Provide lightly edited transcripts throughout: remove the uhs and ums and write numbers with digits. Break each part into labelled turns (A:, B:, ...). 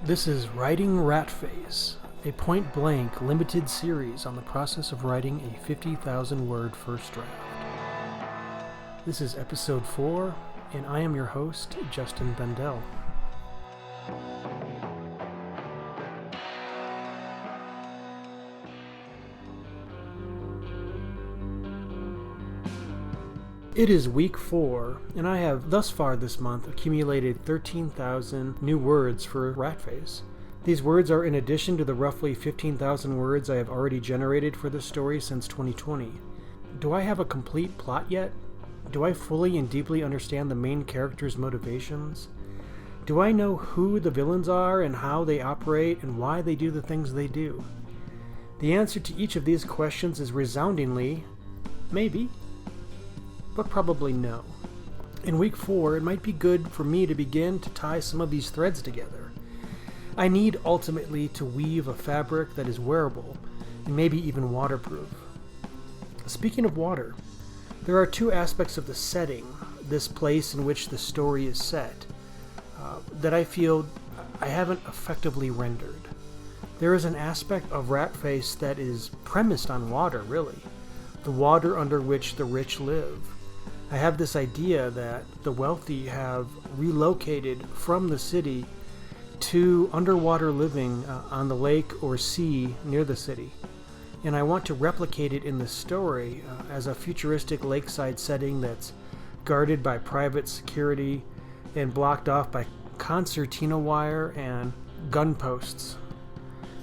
A: This is Writing Ratface, a point-blank limited series on the process of writing a 50,000-word first draft. This is episode 4, and I am your host, Justin Bendell. It is week 4, and I have thus far this month accumulated 13,000 new words for Ratface. These words are in addition to the roughly 15,000 words I have already generated for this story since 2020. Do I have a complete plot yet? Do I fully and deeply understand the main character's motivations? Do I know who the villains are and how they operate and why they do the things they do? The answer to each of these questions is resoundingly, maybe. But probably no. In week 4, it might be good for me to begin to tie some of these threads together. I need ultimately to weave a fabric that is wearable and maybe even waterproof. Speaking of water, there are two aspects of the setting, this place in which the story is set, that I feel I haven't effectively rendered. There is an aspect of Ratface that is premised on water, really, the water under which the rich live. I have this idea that the wealthy have relocated from the city to underwater living on the lake or sea near the city. And I want to replicate it in the story as a futuristic lakeside setting that's guarded by private security and blocked off by concertina wire and gun posts.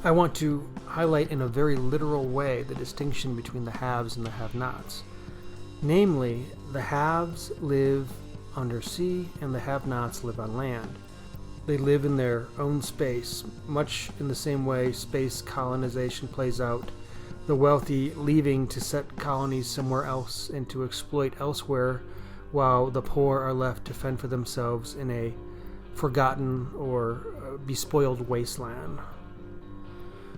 A: I want to highlight in a very literal way the distinction between the haves and the have-nots. Namely, the haves live undersea and the have-nots live on land. They live in their own space, much in the same way space colonization plays out, the wealthy leaving to set colonies somewhere else and to exploit elsewhere, while the poor are left to fend for themselves in a forgotten or bespoiled wasteland.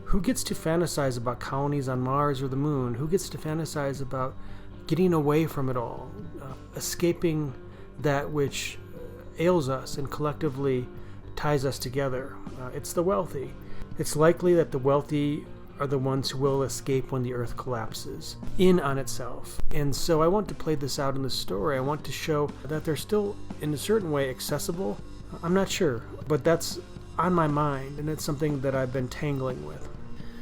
A: Who gets to fantasize about colonies on Mars or the Moon? Who gets to fantasize about getting away from it all, escaping that which ails us and collectively ties us together? It's the wealthy. It's likely that the wealthy are the ones who will escape when the earth collapses in on itself. And so I want to play this out in the story. I want to show that they're still, in a certain way, accessible. I'm not sure, but that's on my mind, and it's something that I've been tangling with.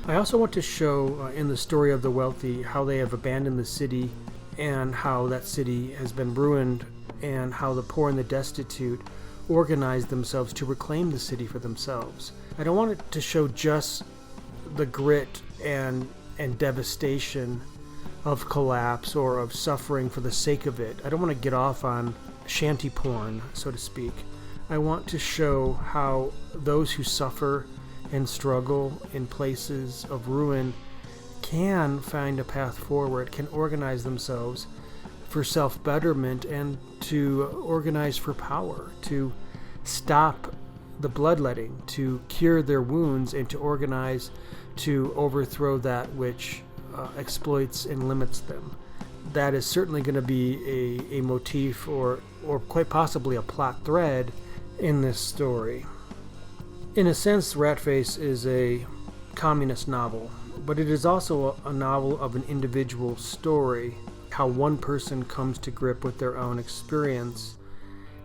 A: I also want to show in the story of the wealthy how they have abandoned the city and how that city has been ruined, and how the poor and the destitute organize themselves to reclaim the city for themselves. I don't want it to show just the grit and devastation of collapse or of suffering for the sake of it. I don't want to get off on shanty porn, so to speak. I want to show how those who suffer and struggle in places of ruin can find a path forward, can organize themselves for self-betterment and to organize for power, to stop the bloodletting, to cure their wounds, and to organize to overthrow that which exploits and limits them. That is certainly going to be a motif or quite possibly a plot thread in this story. In a sense, Ratface is a communist novel, but it is also a novel of an individual story, how one person comes to grip with their own experience,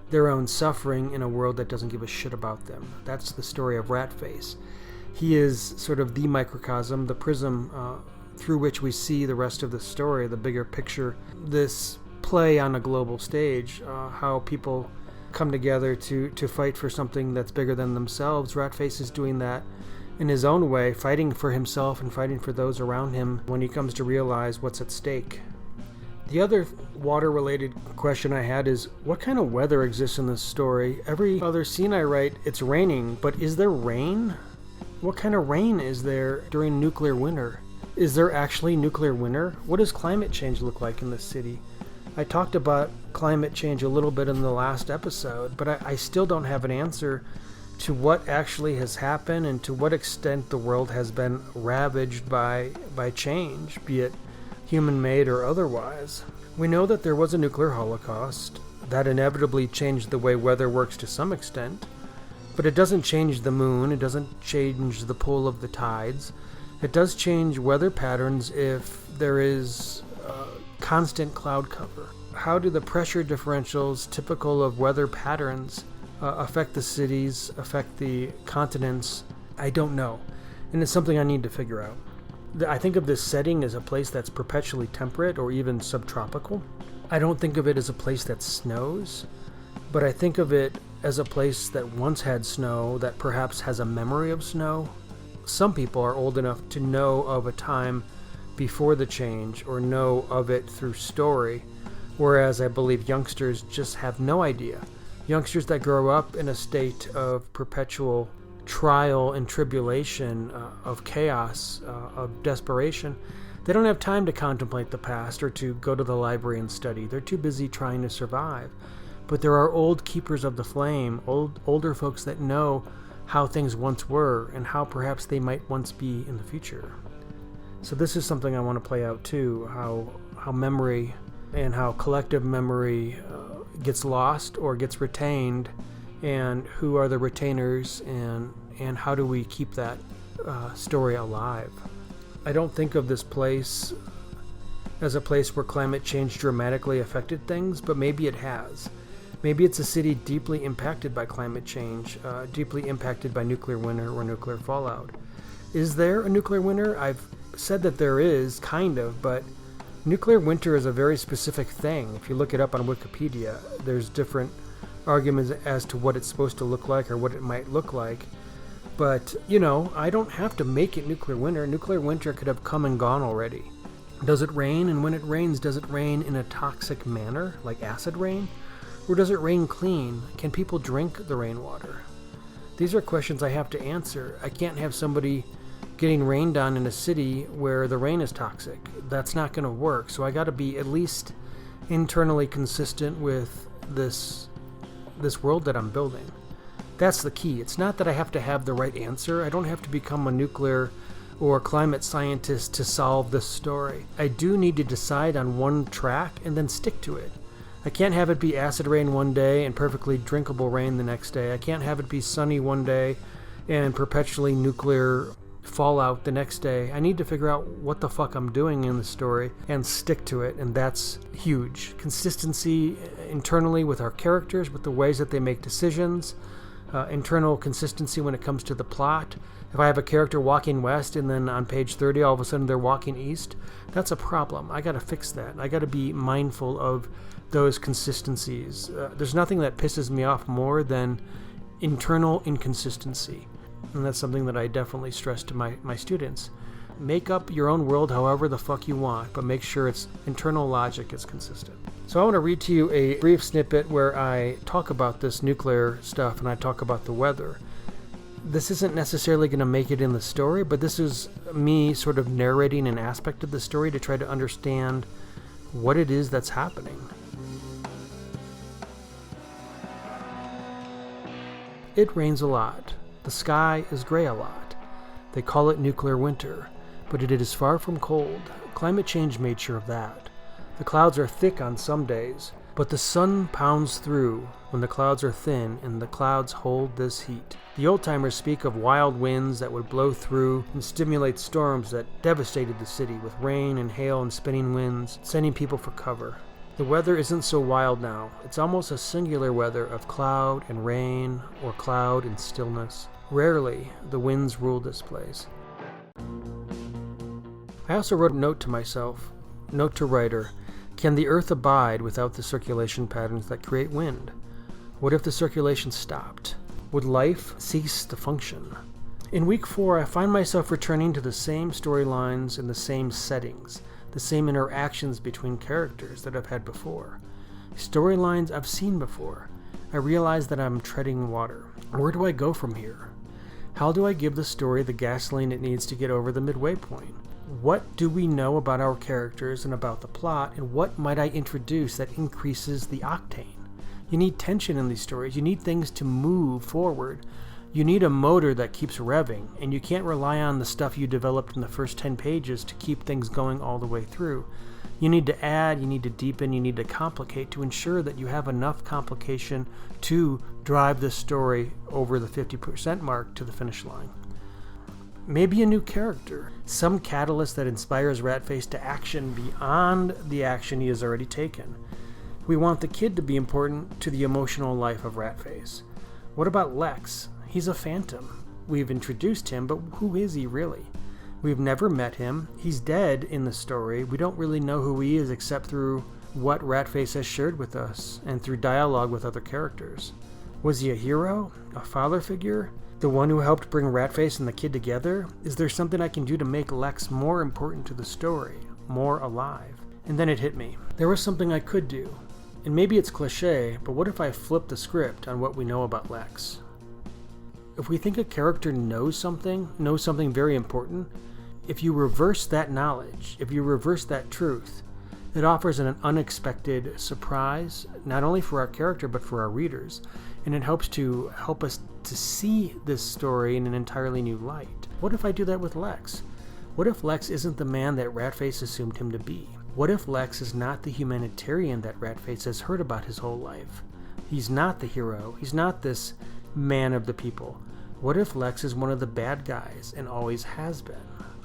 A: their own suffering in a world that doesn't give a shit about them. That's the story of Ratface. He is sort of the microcosm, the prism through which we see the rest of the story, the bigger picture, this play on a global stage, how people come together to fight for something that's bigger than themselves. Ratface is doing that in his own way, fighting for himself and fighting for those around him when he comes to realize what's at stake. The other water-related question I had is, what kind of weather exists in this story? Every other scene I write, it's raining, but is there rain? What kind of rain is there during nuclear winter? Is there actually nuclear winter? What does climate change look like in this city? I talked about climate change a little bit in the last episode, but I still don't have an answer to what actually has happened and to what extent the world has been ravaged by change, be it human-made or otherwise. We know that there was a nuclear holocaust that inevitably changed the way weather works to some extent. But it doesn't change the moon, it doesn't change the pull of the tides. It does change weather patterns if there is constant cloud cover. How do the pressure differentials typical of weather patterns affect the cities, affect the continents? I don't know. And it's something I need to figure out. I think of this setting as a place that's perpetually temperate or even subtropical. I don't think of it as a place that snows, but I think of it as a place that once had snow, that perhaps has a memory of snow. Some people are old enough to know of a time before the change or know of it through story, whereas I believe youngsters just have no idea. Youngsters that grow up in a state of perpetual trial and tribulation, of chaos, of desperation, they don't have time to contemplate the past or to go to the library and study. They're too busy trying to survive. But there are old keepers of the flame, older folks that know how things once were and how perhaps they might once be in the future. So this is something I want to play out too, how memory and how collective memory gets lost or gets retained, and who are the retainers, and how do we keep that story alive. I don't think of this place as a place where climate change dramatically affected things, but maybe it has. Maybe it's a city deeply impacted by climate change, deeply impacted by nuclear winter or nuclear fallout. Is there a nuclear winter? I've said that there is, kind of, but nuclear winter is a very specific thing. If you look it up on Wikipedia, there's different arguments as to what it's supposed to look like or what it might look like. But, I don't have to make it nuclear winter. Nuclear winter could have come and gone already. Does it rain? And when it rains, does it rain in a toxic manner, like acid rain? Or does it rain clean? Can people drink the rainwater? These are questions I have to answer. I can't have somebody getting rained on in a city where the rain is toxic. That's not going to work. So I got to be at least internally consistent with this world that I'm building. That's the key. It's not that I have to have the right answer. I don't have to become a nuclear or climate scientist to solve this story. I do need to decide on one track and then stick to it. I can't have it be acid rain one day and perfectly drinkable rain the next day. I can't have it be sunny one day and perpetually nuclear fallout the next day. I need to figure out what the fuck I'm doing in the story and stick to it, and that's huge. Consistency internally with our characters, with the ways that they make decisions, internal consistency when it comes to the plot. If I have a character walking west and then on page 30 all of a sudden they're walking east, that's a problem. I got to fix that. I got to be mindful of those consistencies. There's nothing that pisses me off more than internal inconsistency. And that's something that I definitely stress to my students. Make up your own world however the fuck you want, but make sure its internal logic is consistent. So I want to read to you a brief snippet where I talk about this nuclear stuff and I talk about the weather. This isn't necessarily going to make it in the story, but this is me sort of narrating an aspect of the story to try to understand what it is that's happening. It rains a lot. The sky is gray a lot. They call it nuclear winter, but it is far from cold. Climate change made sure of that. The clouds are thick on some days, but the sun pounds through when the clouds are thin, and the clouds hold this heat. The old-timers speak of wild winds that would blow through and stimulate storms that devastated the city with rain and hail and spinning winds, sending people for cover. The weather isn't so wild now. It's almost a singular weather of cloud and rain, or cloud and stillness. Rarely the winds rule this place. I also wrote a note to myself, note to writer, can the earth abide without the circulation patterns that create wind? What if the circulation stopped? Would life cease to function? In week 4, I find myself returning to the same storylines in the same settings, the same interactions between characters that I've had before. Storylines I've seen before. I realize that I'm treading water. Where do I go from here? How do I give the story the gasoline it needs to get over the midway point? What do we know about our characters and about the plot, and what might I introduce that increases the octane? You need tension in these stories. You need things to move forward. You need a motor that keeps revving, and you can't rely on the stuff you developed in the first 10 pages to keep things going all the way through. You need to add, you need to deepen, you need to complicate to ensure that you have enough complication to drive this story over the 50% mark to the finish line. Maybe a new character, some catalyst that inspires Ratface to action beyond the action he has already taken. We want the kid to be important to the emotional life of Ratface. What about Lex? He's a phantom. We've introduced him, but who is he really? We've never met him. He's dead in the story. We don't really know who he is except through what Ratface has shared with us and through dialogue with other characters. Was he a hero? A father figure? The one who helped bring Ratface and the kid together? Is there something I can do to make Lex more important to the story, more alive? And then it hit me. There was something I could do. And maybe it's cliche, but what if I flip the script on what we know about Lex? If we think a character knows something very important, if you reverse that knowledge, if you reverse that truth, it offers an unexpected surprise, not only for our character, but for our readers. And it helps us to see this story in an entirely new light. What if I do that with Lex? What if Lex isn't the man that Ratface assumed him to be? What if Lex is not the humanitarian that Ratface has heard about his whole life? He's not the hero. He's not this man of the people. What if Lex is one of the bad guys and always has been?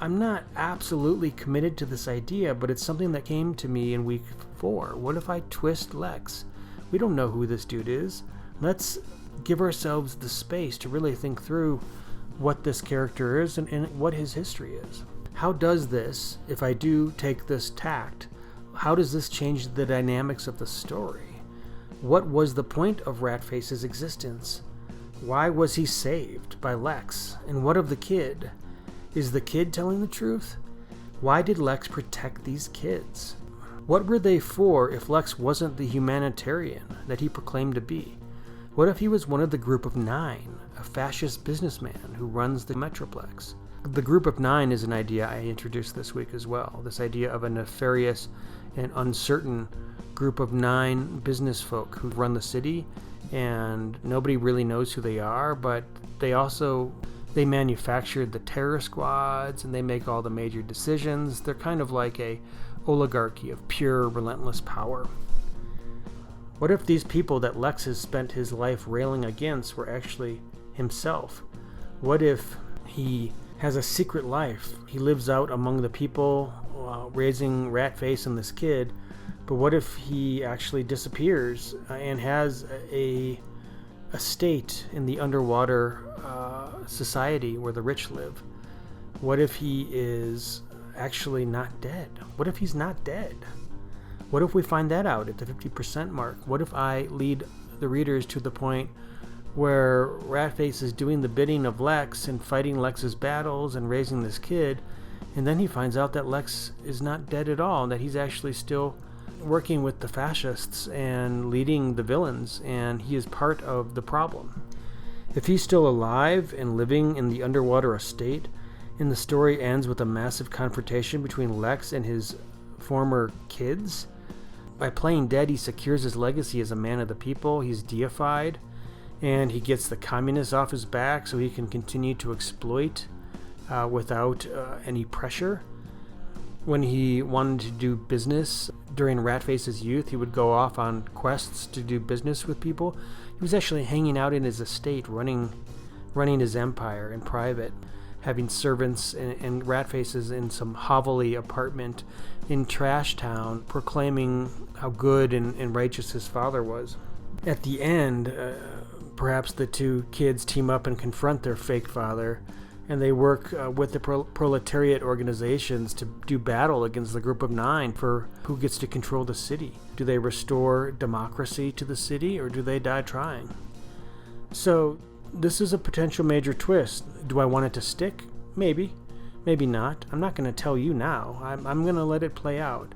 A: I'm not absolutely committed to this idea, but it's something that came to me in week 4. What if I twist Lex? We don't know who this dude is. Let's give ourselves the space to really think through what this character is and what his history is. How does this, if I do take this tact, how does this change the dynamics of the story? What was the point of Ratface's existence? Why was he saved by Lex? And what of the kid? Is the kid telling the truth? Why did Lex protect these kids? What were they for if Lex wasn't the humanitarian that he proclaimed to be? What if he was one of the group of 9, a fascist businessman who runs the Metroplex? The group of 9 is an idea I introduced this week as well. This idea of a nefarious and uncertain group of 9 business folk who run the city, and nobody really knows who they are, but they manufactured the terror squads and they make all the major decisions. They're kind of like a oligarchy of pure, relentless power. What if these people that Lex has spent his life railing against were actually himself? What if he has a secret life? He lives out among the people, raising Ratface and this kid, but what if he actually disappears and has a state in the underwater society where the rich live? What if he is actually not dead? What if he's not dead? What if we find that out at the 50% mark? What if I lead the readers to the point where Ratface is doing the bidding of Lex and fighting Lex's battles and raising this kid, and then he finds out that Lex is not dead at all, and that he's actually still working with the fascists and leading the villains, and he is part of the problem. If he's still alive and living in the underwater estate, and the story ends with a massive confrontation between Lex and his former kids, by playing dead he secures his legacy as a man of the people. He's deified, and he gets the communists off his back so he can continue to exploit without any pressure. When he wanted to do business during Ratface's youth, he would go off on quests to do business with people. He was actually hanging out in his estate, running his empire in private, having servants, and Ratface is in some hovelly apartment in Trash Town, proclaiming how good and righteous his father was. At the end, perhaps the two kids team up and confront their fake father, and they work with the proletariat organizations to do battle against the group of 9 for who gets to control the city. Do they restore democracy to the city, or do they die trying? So this is a potential major twist. Do I want it to stick? Maybe. Maybe not. I'm not going to tell you now. I'm going to let it play out.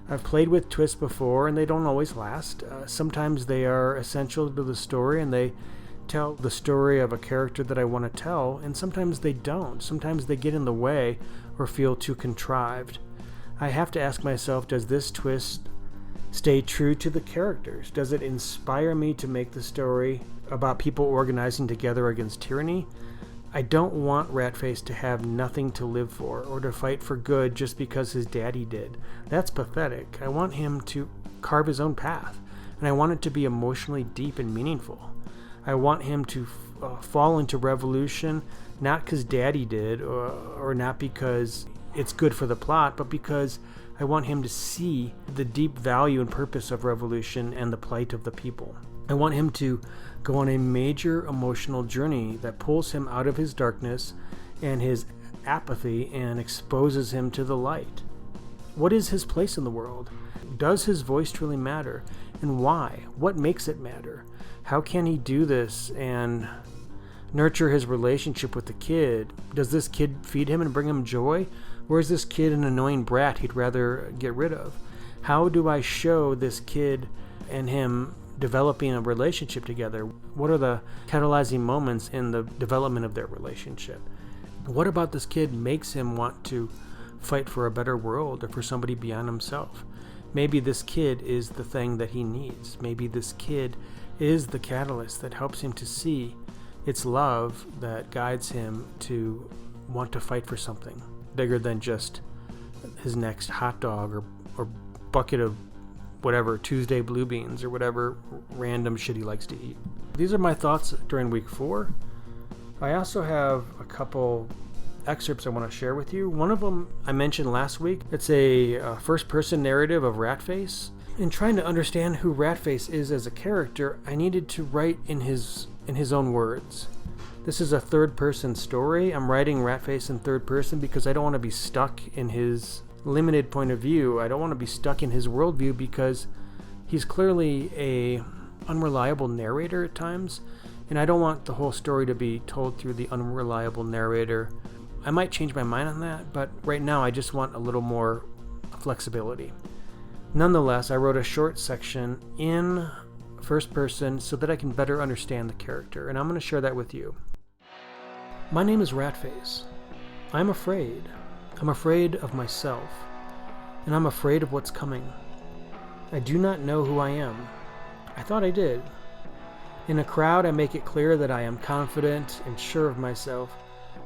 A: I've played with twists before, and they don't always last. Sometimes they are essential to the story, and they tell the story of a character that I want to tell, and sometimes they don't. Sometimes they get in the way or feel too contrived. I have to ask myself, does this twist stay true to the characters? Does it inspire me to make the story about people organizing together against tyranny. I don't want Ratface to have nothing to live for or to fight for good just because his daddy did. That's pathetic. I want him to carve his own path, and I want it to be emotionally deep and meaningful. I want him to fall into revolution, not because daddy did, or not because it's good for the plot, but because I want him to see the deep value and purpose of revolution and the plight of the people. I want him to go on a major emotional journey that pulls him out of his darkness and his apathy and exposes him to the light. What is his place in the world? Does his voice truly matter? And why? What makes it matter? How can he do this and nurture his relationship with the kid? Does this kid feed him and bring him joy? Or is this kid an annoying brat he'd rather get rid of? How do I show this kid and him developing a relationship together? What are the catalyzing moments in the development of their relationship? What about this kid makes him want to fight for a better world or for somebody beyond himself? Maybe this kid is the thing that he needs. Maybe this kid is the catalyst that helps him to see it's love that guides him to want to fight for something bigger than just his next hot dog or bucket of whatever, Tuesday blue beans or whatever random shit he likes to eat. These are my thoughts during week 4. I also have a couple excerpts I want to share with you. One of them I mentioned last week. It's a first-person narrative of Ratface. In trying to understand who Ratface is as a character, I needed to write in his own words. This is a third-person story. I'm writing Ratface in third person because I don't want to be stuck in his limited point of view. I don't want to be stuck in his worldview because he's clearly a unreliable narrator at times, and I don't want the whole story to be told through the unreliable narrator. I might change my mind on that, but right now I just want a little more flexibility. Nonetheless, I wrote a short section in first person so that I can better understand the character, and I'm going to share that with you. My name is Ratface. I'm afraid. I'm afraid of myself, and I'm afraid of what's coming. I do not know who I am. I thought I did. In a crowd, I make it clear that I am confident and sure of myself,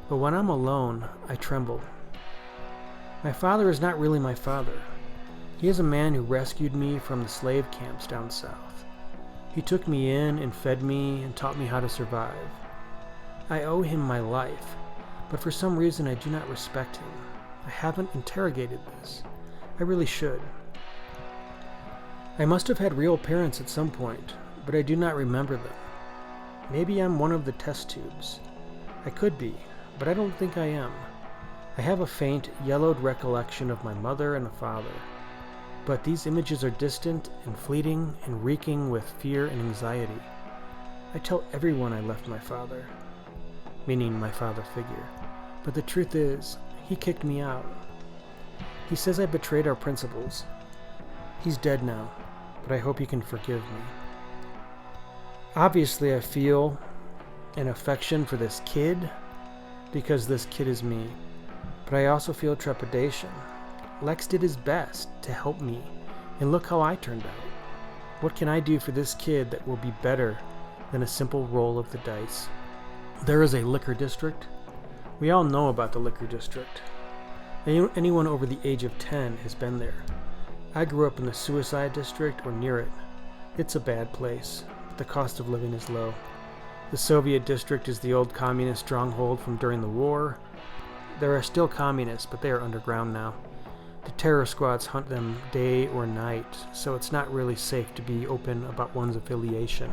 A: but when I'm alone, I tremble. My father is not really my father. He is a man who rescued me from the slave camps down south. He took me in and fed me and taught me how to survive. I owe him my life, but for some reason I do not respect him. I haven't interrogated this. I really should. I must have had real parents at some point, but I do not remember them. Maybe I'm one of the test tubes. I could be, but I don't think I am. I have a faint, yellowed recollection of my mother and a father, but these images are distant and fleeting and reeking with fear and anxiety. I tell everyone I left my father, meaning my father figure, but the truth is, he kicked me out. He says I betrayed our principles. He's dead now, but I hope he can forgive me. Obviously, I feel an affection for this kid because this kid is me, but I also feel trepidation. Lex did his best to help me, and look how I turned out. What can I do for this kid that will be better than a simple roll of the dice? There is a liquor district. We all know about the liquor district. Anyone over the age of 10 has been there. I grew up in the suicide district or near it. It's a bad place. The cost of living is low. The Soviet district is the old communist stronghold from during the war. There are still communists, but they are underground now. The terror squads hunt them day or night, so it's not really safe to be open about one's affiliation.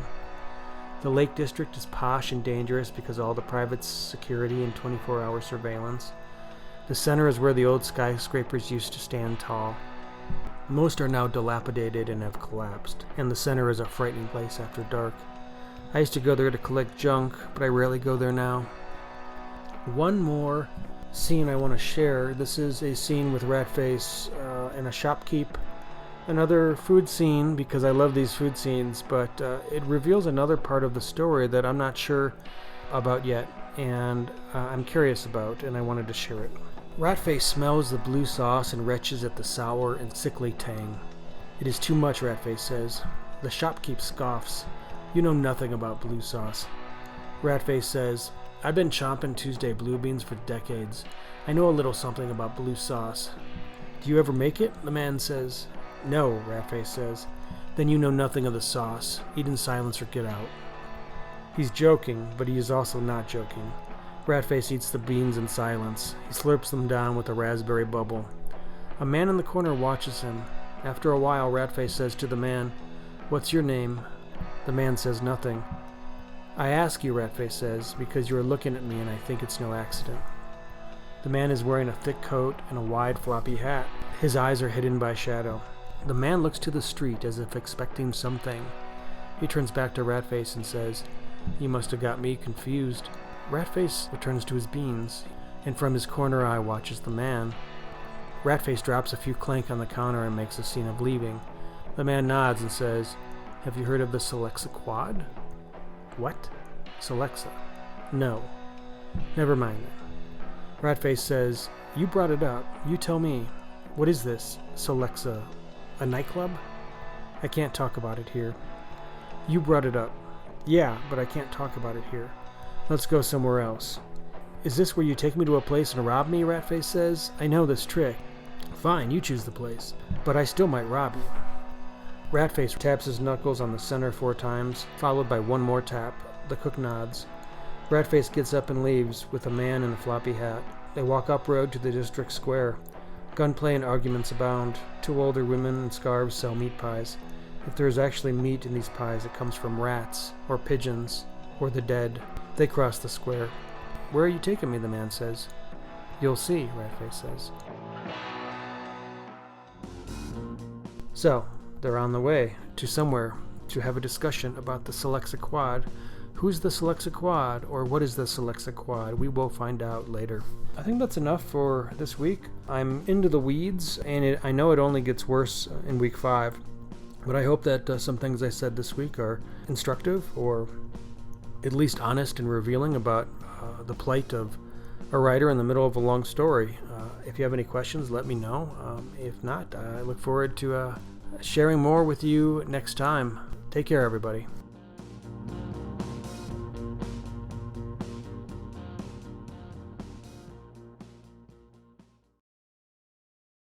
A: The Lake District is posh and dangerous because all the private security and 24-hour surveillance. The center is where the old skyscrapers used to stand tall. Most are now dilapidated and have collapsed, and the center is a frightening place after dark. I used to go there to collect junk, but I rarely go there now. One more scene I want to share. This is a scene with Ratface and a shopkeep. Another food scene, because I love these food scenes, but it reveals another part of the story that I'm not sure about yet, and I'm curious about, and I wanted to share it. Ratface smells the blue sauce and retches at the sour and sickly tang. It is too much, Ratface says. The shopkeep scoffs. You know nothing about blue sauce. Ratface says, I've been chomping Tuesday blue beans for decades. I know a little something about blue sauce. Do you ever make it? The man says. No, Ratface says. Then you know nothing of the sauce. Eat in silence or get out. He's joking, but he is also not joking. Ratface eats the beans in silence. He slurps them down with a raspberry bubble. A man in the corner watches him. After a while, Ratface says to the man, What's your name? The man says nothing. I ask you, Ratface says, because you are looking at me and I think it's no accident. The man is wearing a thick coat and a wide floppy hat. His eyes are hidden by shadow. The man looks to the street as if expecting something. He turns back to Ratface and says, You must have got me confused. Ratface returns to his beans, and from his corner eye watches the man. Ratface drops a few clank on the counter and makes a scene of leaving. The man nods and says, Have you heard of the Selexa Quad? What? Selexa? No. Never mind then. Ratface says, You brought it up. You tell me. What is this, Selexa? A nightclub? I can't talk about it here. You brought it up. Yeah, but I can't talk about it here. Let's go somewhere else. Is this where you take me to a place and rob me? Ratface says. I know this trick. Fine, you choose the place. But I still might rob you. Ratface taps his knuckles on the center 4 times, followed by one more tap. The cook nods. Ratface gets up and leaves, with a man in a floppy hat. They walk up road to the district square. Gunplay and arguments abound. 2 older women in scarves sell meat pies. If there is actually meat in these pies, it comes from rats, or pigeons, or the dead. They cross the square. Where are you taking me? The man says. You'll see, Ratface says. So, they're on the way to somewhere to have a discussion about the Selexa Quad. Who's the Selexa Quad, or what is the Selexa Quad? We will find out later. I think that's enough for this week. I'm into the weeds, and I know it only gets worse in week 5. But I hope that some things I said this week are instructive, or at least honest and revealing about the plight of a writer in the middle of a long story. If you have any questions, let me know. If not, I look forward to sharing more with you next time. Take care, everybody.